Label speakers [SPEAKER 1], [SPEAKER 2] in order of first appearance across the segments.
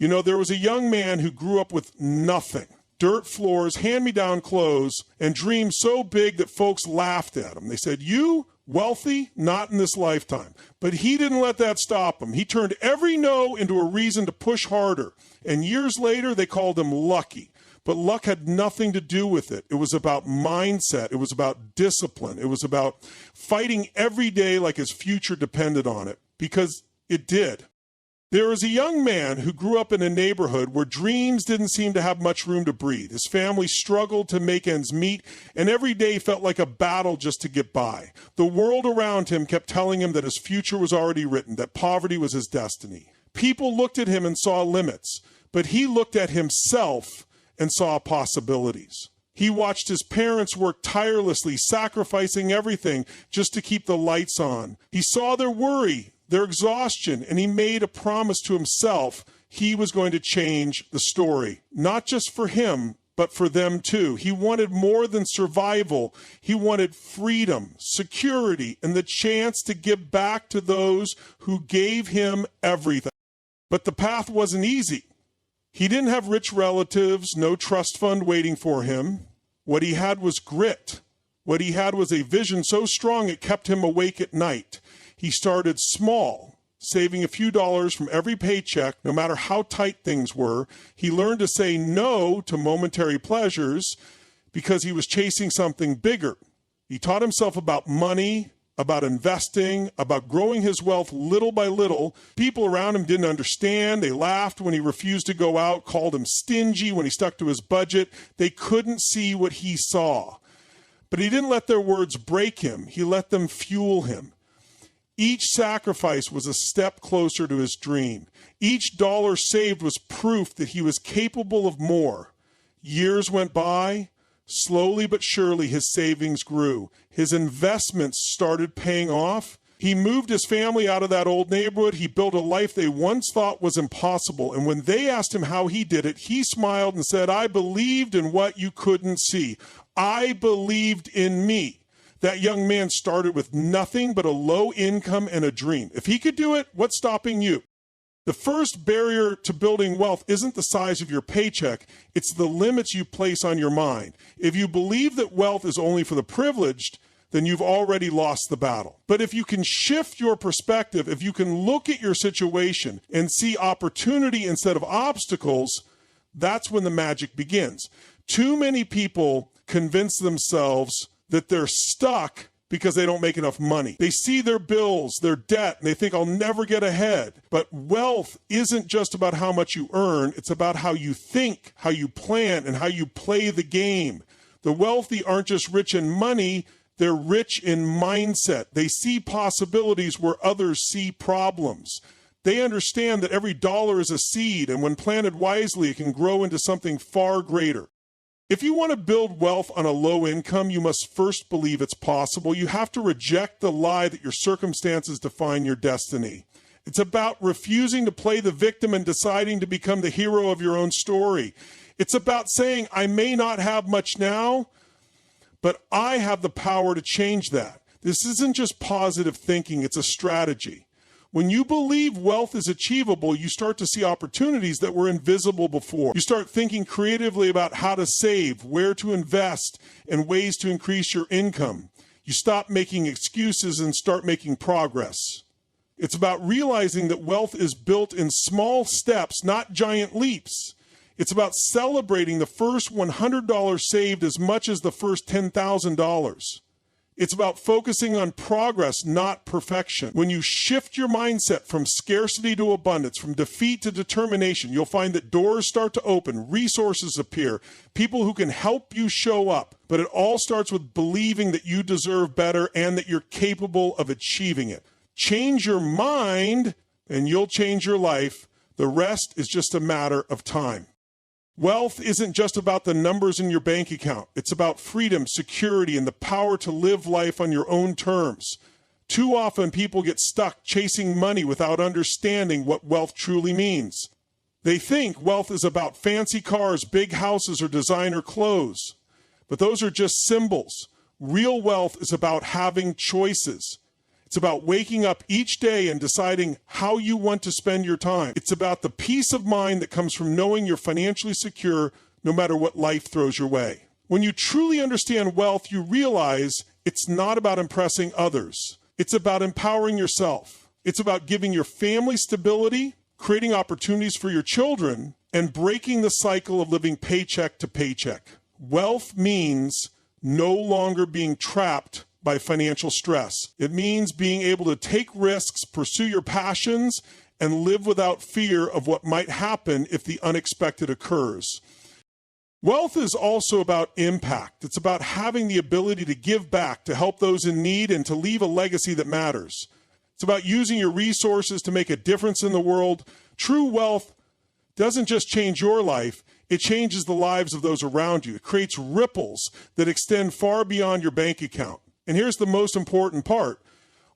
[SPEAKER 1] You know, there was a young man who grew up with nothing. Dirt floors, hand-me-down clothes, and dreams so big that folks laughed at him. They said, "You, wealthy? Not in this lifetime." But he didn't let that stop him. He turned every no into a reason to push harder. And years later, they called him lucky. But luck had nothing to do with it. It was about mindset. It was about discipline. It was about fighting every day like his future depended on it, because it did. There was a young man who grew up in a neighborhood where dreams didn't seem to have much room to breathe. His family struggled to make ends meet, and every day felt like a battle just to get by. The world around him kept telling him that his future was already written, that poverty was his destiny. People looked at him and saw limits, but he looked at himself and saw possibilities. He watched his parents work tirelessly, sacrificing everything just to keep the lights on. He saw their worry, their exhaustion, and he made a promise to himself he was going to change the story, not just for him, but for them too. He wanted more than survival. He wanted freedom, security, and the chance to give back to those who gave him everything. But the path wasn't easy. He didn't have rich relatives, no trust fund waiting for him. What he had was grit. What he had was a vision so strong it kept him awake at night. He started small, saving a few dollars from every paycheck, no matter how tight things were. He learned to say no to momentary pleasures because he was chasing something bigger. He taught himself about money, about investing, about growing his wealth little by little. People around him didn't understand. They laughed when he refused to go out, called him stingy when he stuck to his budget. They couldn't see what he saw. But he didn't let their words break him. He let them fuel him. Each sacrifice was a step closer to his dream. Each dollar saved was proof that he was capable of more. Years went by. Slowly but surely, his savings grew. His investments started paying off. He moved his family out of that old neighborhood. He built a life they once thought was impossible. And when they asked him how he did it, he smiled and said, "I believed in what you couldn't see. I believed in me." That young man started with nothing but a low income and a dream. If he could do it, what's stopping you? The first barrier to building wealth isn't the size of your paycheck, it's the limits you place on your mind. If you believe that wealth is only for the privileged, then you've already lost the battle. But if you can shift your perspective, if you can look at your situation and see opportunity instead of obstacles, that's when the magic begins. Too many people convince themselves that they're stuck because they don't make enough money. They see their bills, their debt, and they think, "I'll never get ahead." But wealth isn't just about how much you earn. It's about how you think, how you plan, and how you play the game. The wealthy aren't just rich in money, they're rich in mindset. They see possibilities where others see problems. They understand that every dollar is a seed, and when planted wisely, it can grow into something far greater. If you want to build wealth on a low income, you must first believe it's possible. You have to reject the lie that your circumstances define your destiny. It's about refusing to play the victim and deciding to become the hero of your own story. It's about saying, "I may not have much now, but I have the power to change that." This isn't just positive thinking, it's a strategy. When you believe wealth is achievable, you start to see opportunities that were invisible before. You start thinking creatively about how to save, where to invest, and ways to increase your income. You stop making excuses and start making progress. It's about realizing that wealth is built in small steps, not giant leaps. It's about celebrating the first $100 saved as much as the first $10,000. It's about focusing on progress, not perfection. When you shift your mindset from scarcity to abundance, from defeat to determination, you'll find that doors start to open, resources appear, people who can help you show up. But it all starts with believing that you deserve better and that you're capable of achieving it. Change your mind and you'll change your life. The rest is just a matter of time. Wealth isn't just about the numbers in your bank account. It's about freedom, security, and the power to live life on your own terms. Too often, people get stuck chasing money without understanding what wealth truly means. They think wealth is about fancy cars, big houses, or designer clothes. But those are just symbols. Real wealth is about having choices. It's about waking up each day and deciding how you want to spend your time. It's about the peace of mind that comes from knowing you're financially secure no matter what life throws your way. When you truly understand wealth, you realize it's not about impressing others. It's about empowering yourself. It's about giving your family stability, creating opportunities for your children, and breaking the cycle of living paycheck to paycheck. Wealth means no longer being trapped by financial stress. It means being able to take risks, pursue your passions, and live without fear of what might happen if the unexpected occurs. Wealth is also about impact. It's about having the ability to give back, to help those in need, and to leave a legacy that matters. It's about using your resources to make a difference in the world. True wealth doesn't just change your life, it changes the lives of those around you. It creates ripples that extend far beyond your bank account. And here's the most important part.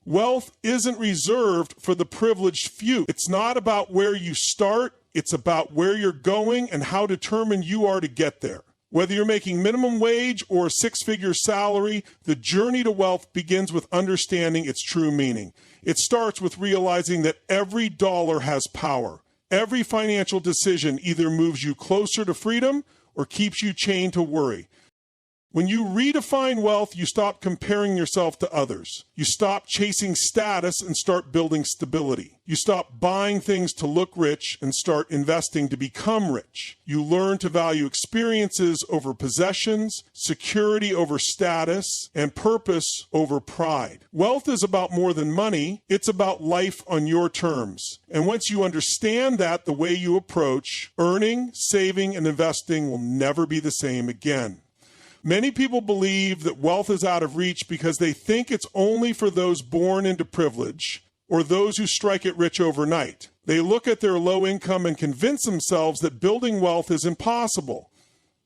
[SPEAKER 1] Wealth isn't reserved for the privileged few. It's not about where you start, it's about where you're going and how determined you are to get there. Whether you're making minimum wage or a six-figure salary, the journey to wealth begins with understanding its true meaning. It starts with realizing that every dollar has power. Every financial decision either moves you closer to freedom or keeps you chained to worry. When you redefine wealth, you stop comparing yourself to others. You stop chasing status and start building stability. You stop buying things to look rich and start investing to become rich. You learn to value experiences over possessions, security over status, and purpose over pride. Wealth is about more than money. It's about life on your terms. And once you understand that, the way you approach earning, saving, and investing will never be the same again. Many people believe that wealth is out of reach because they think it's only for those born into privilege or those who strike it rich overnight. They look at their low income and convince themselves that building wealth is impossible.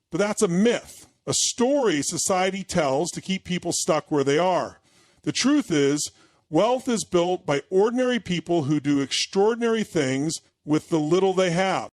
[SPEAKER 1] But that's a myth, a story society tells to keep people stuck where they are. The truth is, wealth is built by ordinary people who do extraordinary things with the little they have.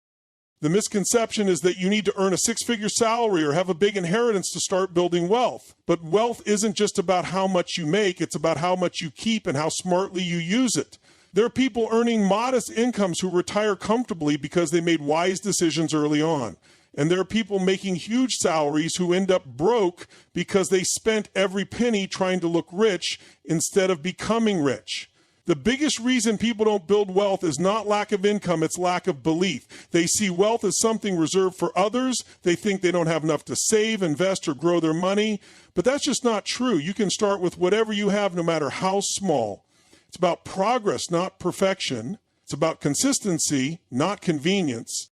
[SPEAKER 1] The misconception is that you need to earn a six-figure salary or have a big inheritance to start building wealth. But wealth isn't just about how much you make, it's about how much you keep and how smartly you use it. There are people earning modest incomes who retire comfortably because they made wise decisions early on. And there are people making huge salaries who end up broke because they spent every penny trying to look rich instead of becoming rich. The biggest reason people don't build wealth is not lack of income, it's lack of belief. They see wealth as something reserved for others. They think they don't have enough to save, invest, or grow their money. But that's just not true. You can start with whatever you have, no matter how small. It's about progress, not perfection. It's about consistency, not convenience.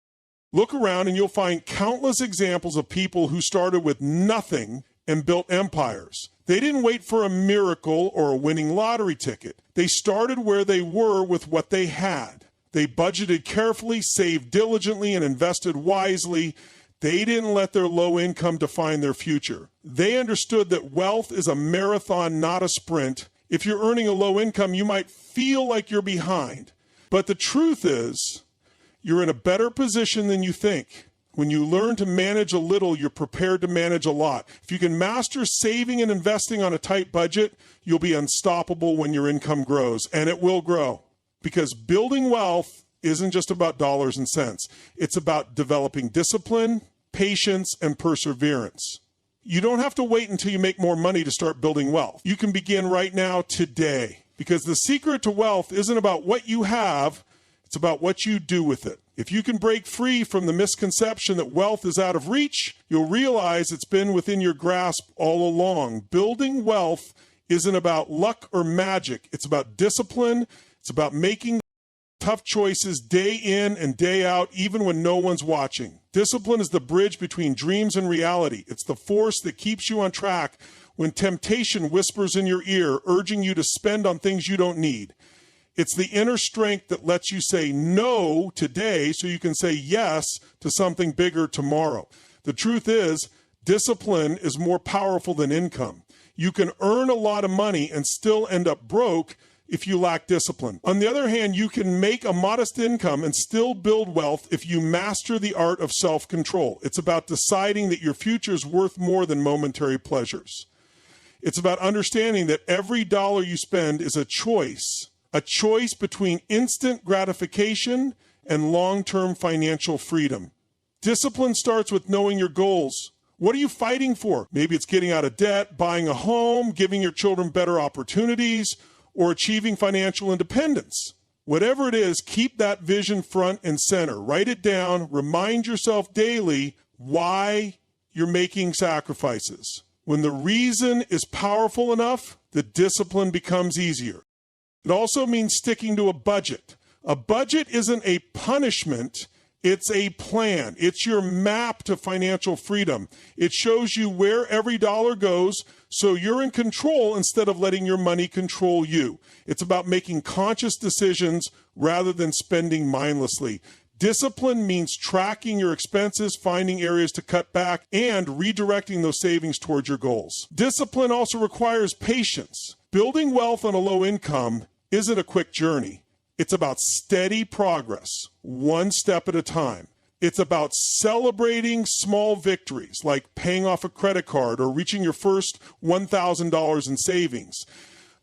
[SPEAKER 1] Look around and you'll find countless examples of people who started with nothing and built empires. They didn't wait for a miracle or a winning lottery ticket. They started where they were with what they had. They budgeted carefully, saved diligently, and invested wisely. They didn't let their low income define their future. They understood that wealth is a marathon, not a sprint. If you're earning a low income, you might feel like you're behind. But the truth is, you're in a better position than you think. When you learn to manage a little, you're prepared to manage a lot. If you can master saving and investing on a tight budget, you'll be unstoppable when your income grows, and it will grow. Because building wealth isn't just about dollars and cents. It's about developing discipline, patience, and perseverance. You don't have to wait until you make more money to start building wealth. You can begin right now, today. Because the secret to wealth isn't about what you have, it's about what you do with it. If you can break free from the misconception that wealth is out of reach, you'll realize it's been within your grasp all along. Building wealth isn't about luck or magic. It's about discipline. It's about making tough choices day in and day out, even when no one's watching. Discipline is the bridge between dreams and reality. It's the force that keeps you on track when temptation whispers in your ear, urging you to spend on things you don't need. It's the inner strength that lets you say no today so you can say yes to something bigger tomorrow. The truth is, discipline is more powerful than income. You can earn a lot of money and still end up broke if you lack discipline. On the other hand, you can make a modest income and still build wealth if you master the art of self-control. It's about deciding that your future is worth more than momentary pleasures. It's about understanding that every dollar you spend is a choice between instant gratification and long-term financial freedom. Discipline starts with knowing your goals. What are you fighting for? Maybe it's getting out of debt, buying a home, giving your children better opportunities, or achieving financial independence. Whatever it is, keep that vision front and center. Write it down. Remind yourself daily why you're making sacrifices. When the reason is powerful enough, the discipline becomes easier. It also means sticking to a budget. A budget isn't a punishment. It's a plan. It's your map to financial freedom. It shows you where every dollar goes, so you're in control instead of letting your money control you. It's about making conscious decisions rather than spending mindlessly. Discipline means tracking your expenses, finding areas to cut back, and redirecting those savings towards your goals. Discipline also requires patience. Building wealth on a low income isn't a quick journey. It's about steady progress, one step at a time. It's about celebrating small victories, like paying off a credit card or reaching your first $1,000 in savings.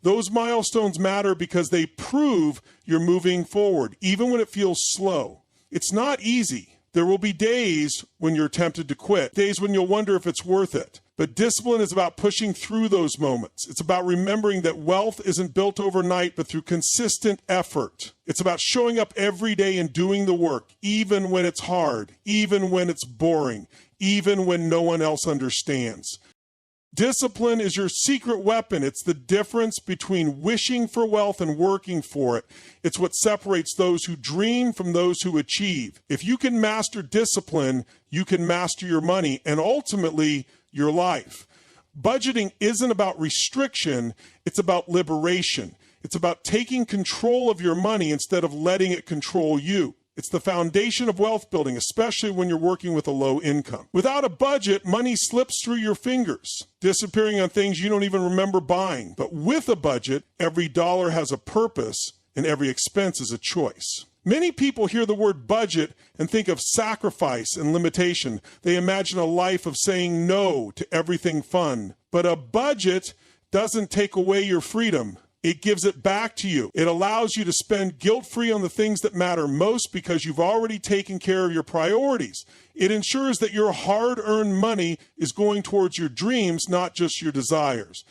[SPEAKER 1] Those milestones matter because they prove you're moving forward, even when it feels slow. It's not easy. There will be days when you're tempted to quit, days when you'll wonder if it's worth it. But discipline is about pushing through those moments. It's about remembering that wealth isn't built overnight, but through consistent effort. It's about showing up every day and doing the work, even when it's hard, even when it's boring, even when no one else understands. Discipline is your secret weapon. It's the difference between wishing for wealth and working for it. It's what separates those who dream from those who achieve. If you can master discipline, you can master your money and ultimately your life. Budgeting isn't about restriction, it's about liberation. It's about taking control of your money instead of letting it control you. It's the foundation of wealth building, especially when you're working with a low income. Without a budget, money slips through your fingers, disappearing on things you don't even remember buying. But with a budget, every dollar has a purpose and every expense is a choice. Many people hear the word budget and think of sacrifice and limitation. They imagine a life of saying no to everything fun. But a budget doesn't take away your freedom. It gives it back to you. It allows you to spend guilt-free on the things that matter most because you've already taken care of your priorities. It ensures that your hard-earned money is going towards your dreams, not just your desires.